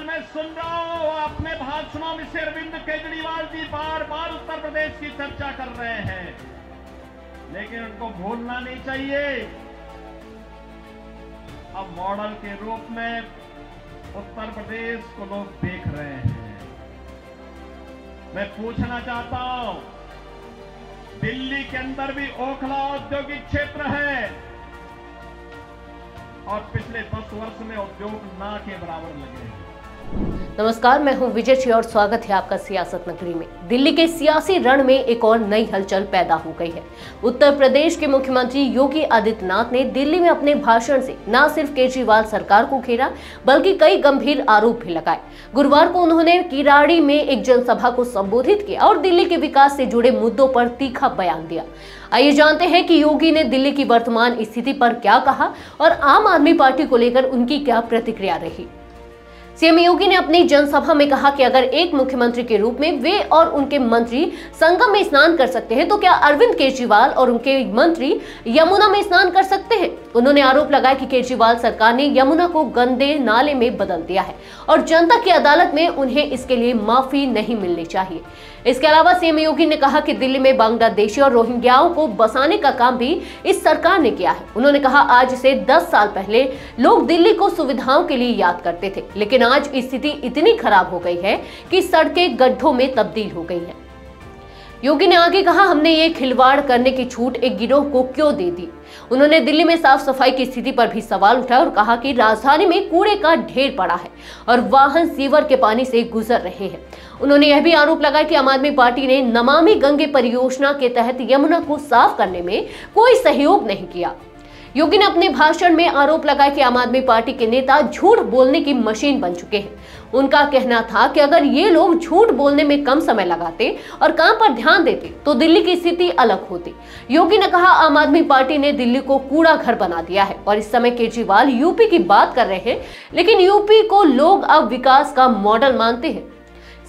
मैं सुन रहा हूं अपने भाषणों में से अरविंद केजरीवाल जी बार बार उत्तर प्रदेश की चर्चा कर रहे हैं, लेकिन उनको भूलना नहीं चाहिए अब मॉडल के रूप में उत्तर प्रदेश को लोग देख रहे हैं। मैं पूछना चाहता हूं, दिल्ली के अंदर भी ओखला औद्योगिक क्षेत्र है और पिछले 10 वर्ष में उद्योग ना के बराबर लगे हैं। नमस्कार, मैं हूं विजय जी और स्वागत है आपका सियासत नगरी में। दिल्ली के सियासी रण में एक और नई हलचल पैदा हो गई है। उत्तर प्रदेश के मुख्यमंत्री योगी आदित्यनाथ ने दिल्ली में अपने भाषण से न सिर्फ केजरीवाल सरकार को घेरा बल्कि कई गंभीर आरोप भी लगाए। गुरुवार को उन्होंने किराड़ी में एक जनसभा को संबोधित किया और दिल्ली के विकास से जुड़े मुद्दों पर तीखा बयान दिया। आइए जानते हैं कि योगी ने दिल्ली की वर्तमान स्थिति पर क्या कहा और आम आदमी पार्टी को लेकर उनकी क्या प्रतिक्रिया रही। सीएम योगी ने अपनी जनसभा में कहा कि अगर एक मुख्यमंत्री के रूप में वे और उनके मंत्री संगम में स्नान कर सकते हैं तो क्या अरविंद केजरीवाल और उनके मंत्री यमुना में स्नान कर सकते हैं। उन्होंने आरोप लगाया कि केजरीवाल सरकार ने यमुना को गंदे नाले में बदल दिया है और जनता की अदालत में उन्हें इसके लिए माफी नहीं मिलनी चाहिए। इसके अलावा सीएम योगी ने कहा कि दिल्ली में बांग्लादेशी और रोहिंग्याओं को बसाने का काम भी इस सरकार ने किया है। उन्होंने कहा आज से 10 साल पहले लोग दिल्ली को सुविधाओं के लिए याद करते थे, लेकिन आज स्थिति इतनी खराब हो गई है कि सड़कें गड्ढों में तब्दील हो गई हैं। योगी ने आगे कहा, हमने ये खिलवाड़ करने की छूट एक गिरोह को क्यों दे दी। उन्होंने दिल्ली में साफ सफाई की स्थिति पर भी सवाल उठाया और कहा कि राजधानी में कूड़े का ढेर पड़ा है और वाहन सीवर के पानी से गुजर रहे हैं। उन्होंने यह भी आरोप लगाया कि आम आदमी पार्टी ने नमामि गंगे परियोजना के तहत यमुना को साफ करने में कोई सहयोग नहीं किया। योगी ने अपने भाषण में आरोप लगाया कि आम आदमी पार्टी के नेता झूठ बोलने की मशीन बन चुके हैं। उनका कहना था कि अगर ये लोग झूठ बोलने में कम समय लगाते और काम पर ध्यान देते तो दिल्ली की स्थिति अलग होती। योगी ने कहा, आम आदमी पार्टी ने दिल्ली को कूड़ा घर बना दिया है और इस समय केजरीवाल यूपी की बात कर रहे हैं, लेकिन यूपी को लोग अब विकास का मॉडल मानते हैं।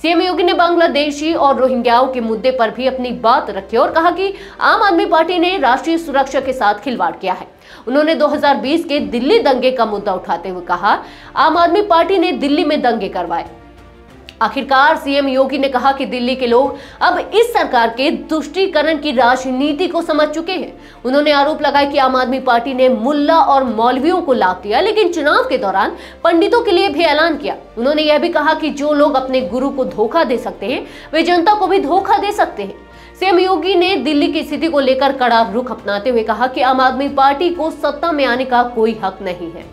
सीएम योगी ने बांग्लादेशी और रोहिंग्याओं के मुद्दे पर भी अपनी बात रखी और कहा कि आम आदमी पार्टी ने राष्ट्रीय सुरक्षा के साथ खिलवाड़ किया है। उन्होंने 2020 के दिल्ली दंगे का मुद्दा उठाते हुए कहा, आम आदमी पार्टी ने दिल्ली में दंगे करवाए। आखिरकार सीएम योगी ने कहा कि दिल्ली के लोग अब इस सरकार के तुष्टीकरण की राजनीति को समझ चुके हैं। उन्होंने आरोप लगाया कि आम आदमी पार्टी ने मुल्ला और मौलवियों को लाभ दिया, लेकिन चुनाव के दौरान पंडितों के लिए भी ऐलान किया। उन्होंने यह भी कहा कि जो लोग अपने गुरु को धोखा दे सकते हैं वे जनता को भी धोखा दे सकते हैं। सीएम योगी ने दिल्ली की स्थिति को लेकर कड़ा रुख अपनाते हुए कहा कि आम आदमी पार्टी को सत्ता में आने का कोई हक नहीं है।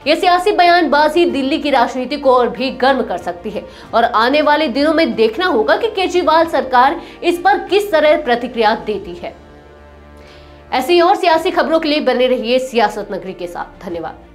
यह सियासी बयानबाजी दिल्ली की राजनीति को और भी गर्म कर सकती है और आने वाले दिनों में देखना होगा कि केजरीवाल सरकार इस पर किस तरह प्रतिक्रिया देती है। ऐसी और सियासी खबरों के लिए बने रहिए सियासत नगरी के साथ। धन्यवाद।